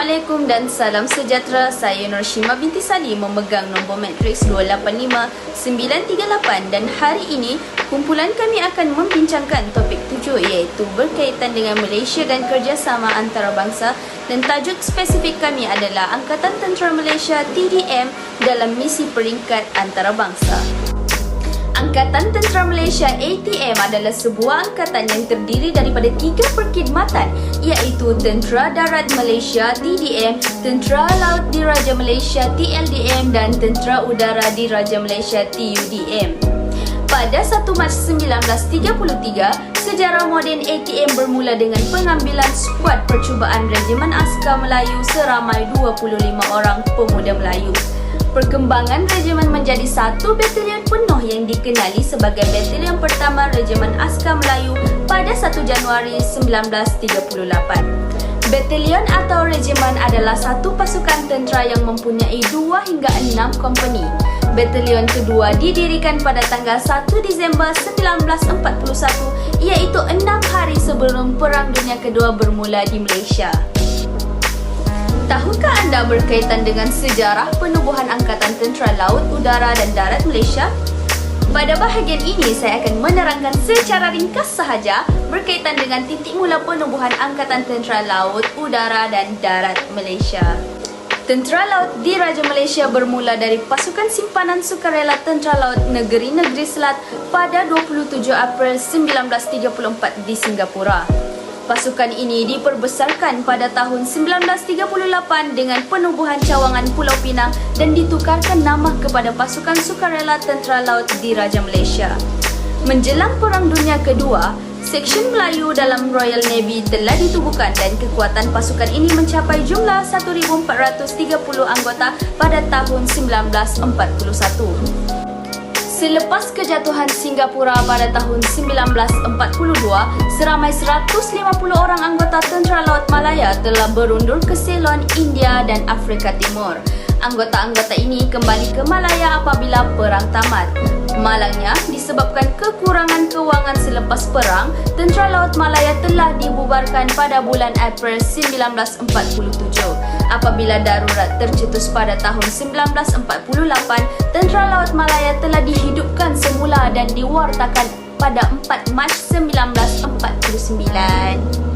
Assalamualaikum dan salam sejahtera. Saya Nurshima binti Salim memegang nombor matriks 285-938 dan hari ini kumpulan kami akan membincangkan topik 7 iaitu berkaitan dengan Malaysia dan kerjasama antarabangsa dan tajuk spesifik kami adalah Angkatan Tentera Malaysia TDM dalam misi peringkat antarabangsa. Angkatan Tentera Malaysia ATM adalah sebuah angkatan yang terdiri daripada 3 perkhidmatan iaitu Tentera Darat Malaysia TDM, Tentera Laut Diraja Malaysia TLDM dan Tentera Udara Diraja Malaysia TUDM. Pada 1 Mac 1933, sejarah moden ATM bermula dengan pengambilan skuad percubaan Regimen Askar Melayu seramai 25 orang pemuda Melayu. Perkembangan regimen menjadi satu batalion penuh yang dikenali sebagai Batalion Pertama Regimen Askar Melayu pada 1 Januari 1938. Batalion atau regimen adalah satu pasukan tentera yang mempunyai 2 hingga 6 kompeni. Batalion kedua didirikan pada tanggal 1 Disember 1941 iaitu 6 hari sebelum Perang Dunia Kedua bermula di Malaysia. Tahukah anda berkaitan dengan sejarah penubuhan Angkatan Tentera Laut, Udara dan Darat Malaysia? Pada bahagian ini saya akan menerangkan secara ringkas sahaja berkaitan dengan titik mula penubuhan Angkatan Tentera Laut, Udara dan Darat Malaysia. Tentera Laut Diraja Malaysia bermula dari Pasukan Simpanan Sukarela Tentera Laut Negeri-Negeri Selat pada 27 April 1934 di Singapura. Pasukan ini diperbesarkan pada tahun 1938 dengan penubuhan cawangan Pulau Pinang dan ditukarkan nama kepada Pasukan Sukarela Tentera Laut Diraja Malaysia. Menjelang Perang Dunia Kedua, Seksyen Melayu dalam Royal Navy telah ditubuhkan dan kekuatan pasukan ini mencapai jumlah 1,430 anggota pada tahun 1941. Selepas kejatuhan Singapura pada tahun 1942, seramai 150 orang anggota Tentera Laut Malaya telah berundur ke Ceylon, India dan Afrika Timur. Anggota-anggota ini kembali ke Malaya apabila perang tamat. Malangnya, disebabkan kekurangan kewangan selepas perang, Tentera Laut Malaya telah dibubarkan pada bulan April 1947. Apabila darurat tercetus pada tahun 1948, Tentera Laut Malaya telah dihidupkan semula dan diwartakan pada 4 Mac 1949.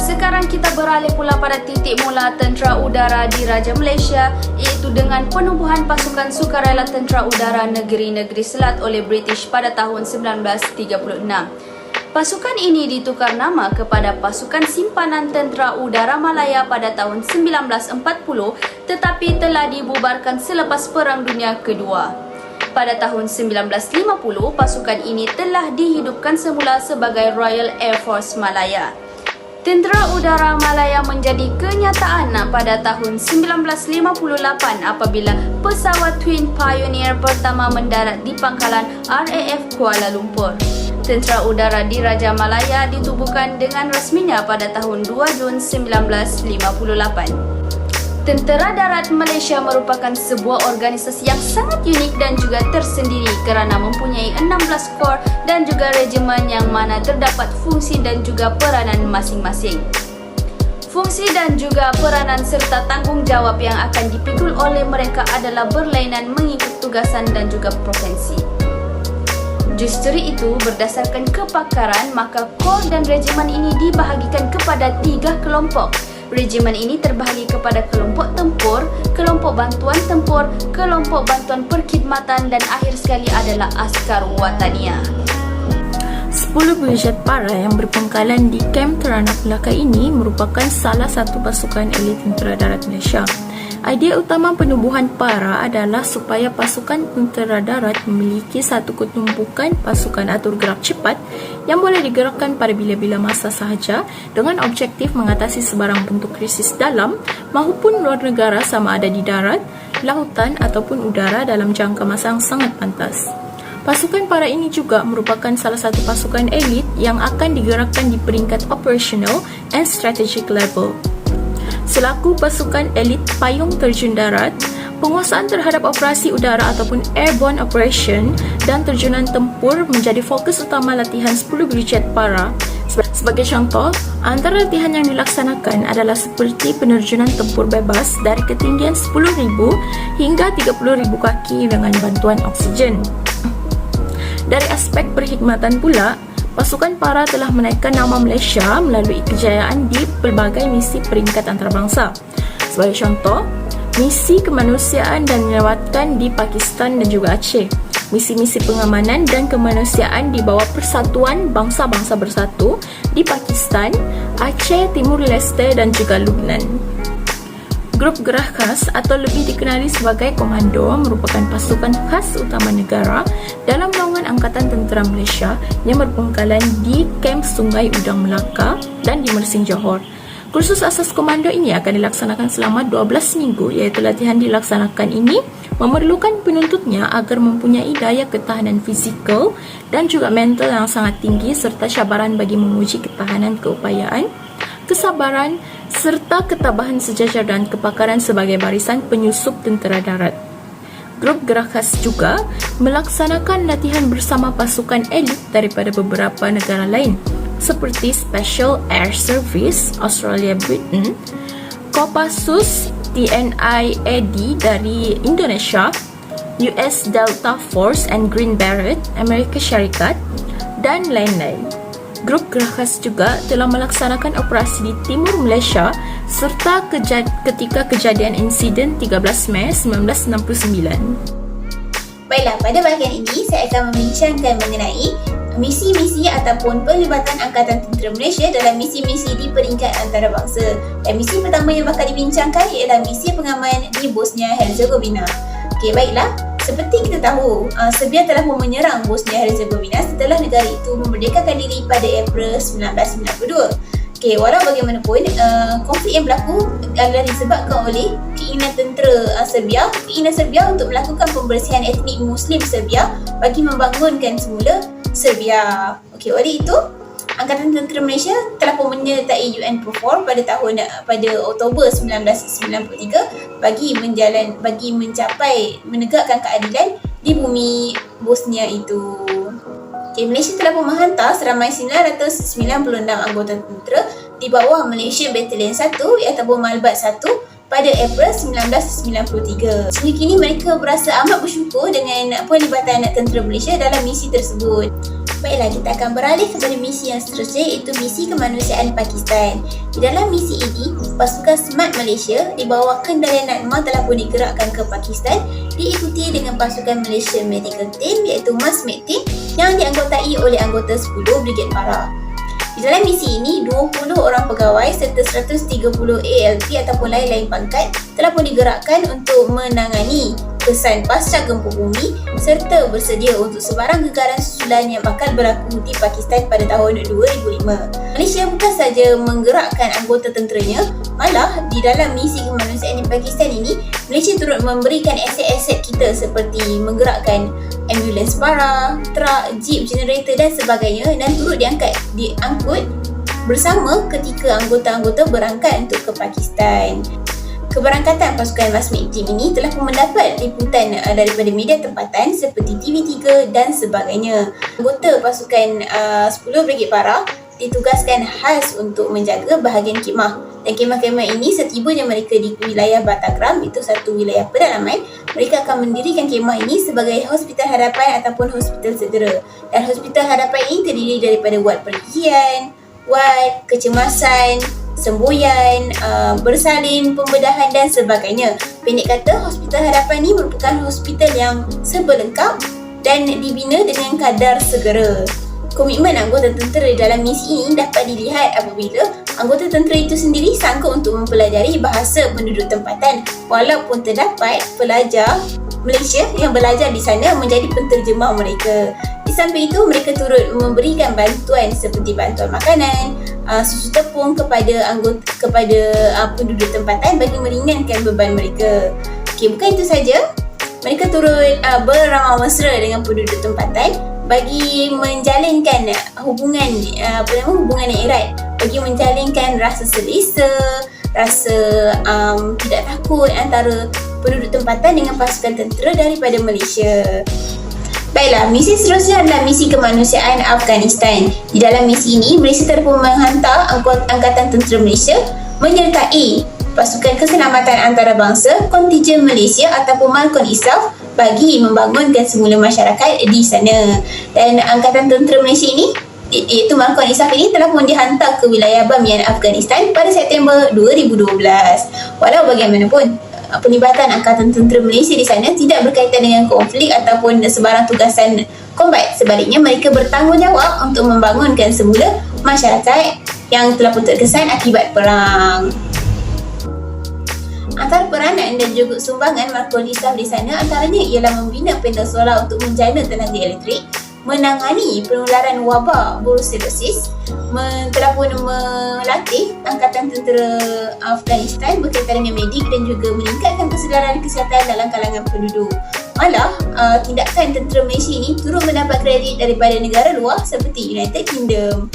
Sekarang kita beralih pula pada titik mula Tentera Udara Diraja Malaysia iaitu dengan penubuhan pasukan Sukarela Tentera Udara Negeri-Negeri Selat oleh British pada tahun 1936. Pasukan ini ditukar nama kepada Pasukan Simpanan Tentera Udara Malaya pada tahun 1940 tetapi telah dibubarkan selepas Perang Dunia Kedua. Pada tahun 1950, pasukan ini telah dihidupkan semula sebagai Royal Air Force Malaya. Tentera Udara Malaya menjadi kenyataan pada tahun 1958 apabila pesawat Twin Pioneer pertama mendarat di pangkalan RAF Kuala Lumpur. Tentera Udara Diraja Malaya ditubuhkan dengan resminya pada tahun 2 Jun 1958. Tentera Darat Malaysia merupakan sebuah organisasi yang sangat unik dan juga tersendiri kerana mempunyai 16 kor dan juga regimen yang mana terdapat fungsi dan juga peranan masing-masing. Fungsi dan juga peranan serta tanggungjawab yang akan dipikul oleh mereka adalah berlainan mengikut tugasan dan juga profesi. Justru itu, berdasarkan kepakaran, maka kor dan regimen ini dibahagikan kepada 3 kelompok. Regimen ini terbahagi kepada kelompok tempur, kelompok bantuan tempur, kelompok bantuan perkhidmatan dan akhir sekali adalah askar watania. 10 Brigade Para yang berpangkalan di Kem Teranak Melaka ini merupakan salah satu pasukan elit Tentera Darat Malaysia. Idea utama penubuhan para adalah supaya pasukan tentera darat memiliki satu ketumpukan pasukan atur gerak cepat yang boleh digerakkan pada bila-bila masa sahaja dengan objektif mengatasi sebarang bentuk krisis dalam maupun luar negara sama ada di darat, lautan ataupun udara dalam jangka masa yang sangat pantas. Pasukan para ini juga merupakan salah satu pasukan elit yang akan digerakkan di peringkat operational and strategic level. Selaku pasukan elit payung terjun darat, penguasaan terhadap operasi udara ataupun airborne operation dan terjunan tempur menjadi fokus utama latihan 10 Brigade Para Sebagai contoh, antara latihan yang dilaksanakan adalah seperti penerjunan tempur bebas dari ketinggian 10,000 hingga 30,000 kaki dengan bantuan oksigen. Dari aspek perkhidmatan pula, pasukan PARA telah menaikkan nama Malaysia melalui kejayaan di pelbagai misi peringkat antarabangsa. Sebagai contoh, misi kemanusiaan dan menyelamatkan di Pakistan dan juga Aceh, misi-misi pengamanan dan kemanusiaan di bawah Persatuan Bangsa-Bangsa Bersatu di Pakistan, Aceh, Timur Leste dan juga Lubnan. Grup Gerah Khas atau lebih dikenali sebagai Komando merupakan pasukan khas utama negara dalam naungan Angkatan Tentera Malaysia yang berpangkalan di Kamp Sungai Udang Melaka dan di Mersing Johor. Kursus asas komando ini akan dilaksanakan selama 12 minggu, iaitu latihan dilaksanakan ini memerlukan penuntutnya agar mempunyai daya ketahanan fizikal dan juga mental yang sangat tinggi serta cabaran bagi menguji ketahanan keupayaan, kesabaran serta ketabahan sejajar dan kepakaran sebagai barisan penyusup tentera darat. Grup Gerah Khas juga melaksanakan latihan bersama pasukan elit daripada beberapa negara lain seperti Special Air Service Australia Britain, Kopassus TNI AD dari Indonesia, US Delta Force and Green Beret Amerika Syarikat, dan lain-lain. Grup Gerah Khas juga telah melaksanakan operasi di Timur Malaysia serta ketika kejadian insiden 13 Mei 1969. Baiklah, pada bahagian ini saya akan membincangkan mengenai misi-misi ataupun pelibatan Angkatan Tentera Malaysia dalam misi-misi di peringkat antarabangsa. Dan misi pertama yang bakal dibincangkan ialah misi pengaman di Bosnia Herzegovina. Okey, baiklah. Seperti kita tahu, Serbia telah pun menyerang Bosnia Herzegovina setelah negara itu memerdekakan diri pada April 1992. Okey, walau bagaimanapun, konflik yang berlaku adalah disebabkan oleh keinginan tentera Serbia untuk melakukan pembersihan etnik Muslim Serbia bagi membangunkan semula Serbia. Okey, oleh itu, Angkatan Tentera Malaysia telah pun menyertai UNPROFOR pada Oktober 1993 bagi menegakkan keadilan di bumi Bosnia itu. Okay, Malaysia telah pun menghantar seramai 996 anggota tentera di bawah Malaysia Battalion 1 ataupun Malbat 1 pada April 1993. Sehingga kini mereka berasa amat bersyukur dengan pelibatan tentera Malaysia dalam misi tersebut. Baiklah, kita akan beralih kepada misi yang seterusnya, iaitu misi kemanusiaan Pakistan. Di dalam misi ini, pasukan SMART Malaysia di bawah kendalian NADMA telah pun digerakkan ke Pakistan, diikuti dengan pasukan Malaysia Medical Team iaitu MAS Med Team yang dianggotai oleh anggota 10 Brigade PARA. Di dalam misi ini, 20 orang pegawai serta 130 ALP ataupun lain-lain pangkat telah pun digerakkan untuk menangani kesan pasca gempa bumi serta bersedia untuk sebarang gegaran susulan yang bakal berlaku di Pakistan pada tahun 2005. Malaysia bukan sahaja menggerakkan anggota tenteranya, malah di dalam misi kemanusiaan di Pakistan ini, Malaysia turut memberikan aset-aset kita seperti menggerakkan ambulans PARA, truk, jeep, generator dan sebagainya dan turut diangkut bersama ketika anggota-anggota berangkat untuk ke Pakistan. Keberangkatan pasukan MAS Med Team ini telah pun mendapat liputan daripada media tempatan seperti TV3 dan sebagainya. Anggota pasukan 10 Brigade PARA ditugaskan khas untuk menjaga bahagian khemah. Dan khemah-khemah ini setibanya mereka di wilayah Batagram, itu satu wilayah pedalaman, mereka akan mendirikan khemah ini sebagai hospital hadapan ataupun hospital segera. Dan hospital hadapan ini terdiri daripada wad pergigian, wad kecemasan, semboyan, bersalin, pembedahan dan sebagainya. Pendek kata, hospital hadapan ini merupakan hospital yang serba lengkap dan dibina dengan kadar segera. Komitmen anggota tentera dalam misi ini dapat dilihat apabila anggota tentera itu sendiri sanggup untuk mempelajari bahasa penduduk tempatan walaupun terdapat pelajar Malaysia yang belajar di sana menjadi penterjemah mereka. Di samping itu, mereka turut memberikan bantuan seperti bantuan makanan, susu tepung kepada penduduk tempatan bagi meringankan beban mereka. Okey, bukan itu saja, mereka turut beramah mesra dengan penduduk tempatan bagi menjalinkan hubungan yang erat, bagi menjalinkan rasa selesa, rasa tidak takut antara penduduk tempatan dengan pasukan tentera daripada Malaysia. Baiklah, misi seterusnya adalah misi kemanusiaan Afghanistan. Di dalam misi ini, Malaysia telah menghantar Angkatan Tentera Malaysia menyertai pasukan keselamatan antarabangsa, kontijen Malaysia ataupun Malkon ISAF bagi membangunkan semula masyarakat di sana. Dan Angkatan Tentera Malaysia ini, iaitu Malkon ISAF ini telah pun dihantar ke wilayah Bamiyan, Afghanistan pada September 2012. Walau bagaimanapun, pelibatan Angkatan Tentera Malaysia di sana tidak berkaitan dengan konflik ataupun sebarang tugasan kombat. Sebaliknya, mereka bertanggungjawab untuk membangunkan semula masyarakat yang telah pun terkesan akibat perang. Antara peranan dan juga sumbangan Malkon ISAF di sana antaranya ialah membina panel solar untuk menjana tenaga elektrik, menangani penularan wabak brusellosis, telah pun melatih Angkatan Tentera Afghanistan berkaitan dengan medik dan juga meningkatkan kesedaran kesihatan dalam kalangan penduduk. Malah, tindakan tentera Malaysia ini turut mendapat kredit daripada negara luar seperti United Kingdom.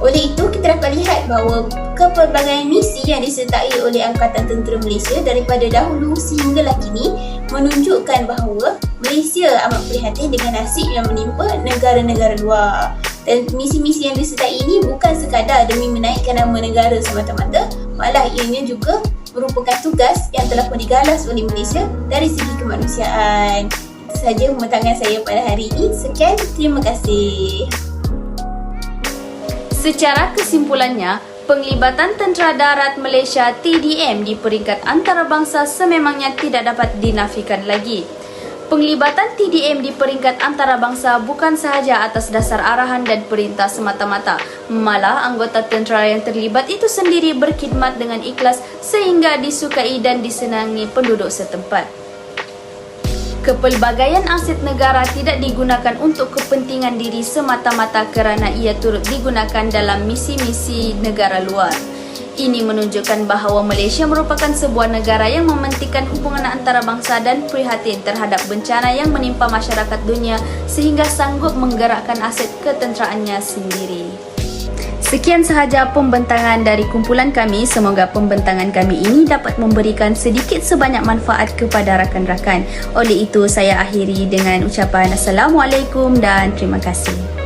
Oleh itu, kita dapat lihat bahawa kepelbagaian misi yang disertai oleh Angkatan Tentera Malaysia daripada dahulu sehinggalah kini menunjukkan bahawa Malaysia amat prihatin dengan nasib yang menimpa negara-negara luar. Dan misi-misi yang disertai ini bukan sekadar demi menaikkan nama negara semata-mata, malah ianya juga merupakan tugas yang telah pun digalas oleh Malaysia dari segi kemanusiaan. Itu sahaja pembentangan saya pada hari ini. Sekian, terima kasih. Secara kesimpulannya, penglibatan Tentera Darat Malaysia TDM di peringkat antarabangsa sememangnya tidak dapat dinafikan lagi. Penglibatan TDM di peringkat antarabangsa bukan sahaja atas dasar arahan dan perintah semata-mata, malah anggota tentera yang terlibat itu sendiri berkhidmat dengan ikhlas sehingga disukai dan disenangi penduduk setempat. Kepelbagaian aset negara tidak digunakan untuk kepentingan diri semata-mata kerana ia turut digunakan dalam misi-misi negara luar. Ini menunjukkan bahawa Malaysia merupakan sebuah negara yang mementingkan hubungan antarabangsa dan prihatin terhadap bencana yang menimpa masyarakat dunia sehingga sanggup menggerakkan aset ketenteraannya sendiri. Sekian sahaja pembentangan dari kumpulan kami. Semoga pembentangan kami ini dapat memberikan sedikit sebanyak manfaat kepada rakan-rakan. Oleh itu, saya akhiri dengan ucapan Assalamualaikum dan terima kasih.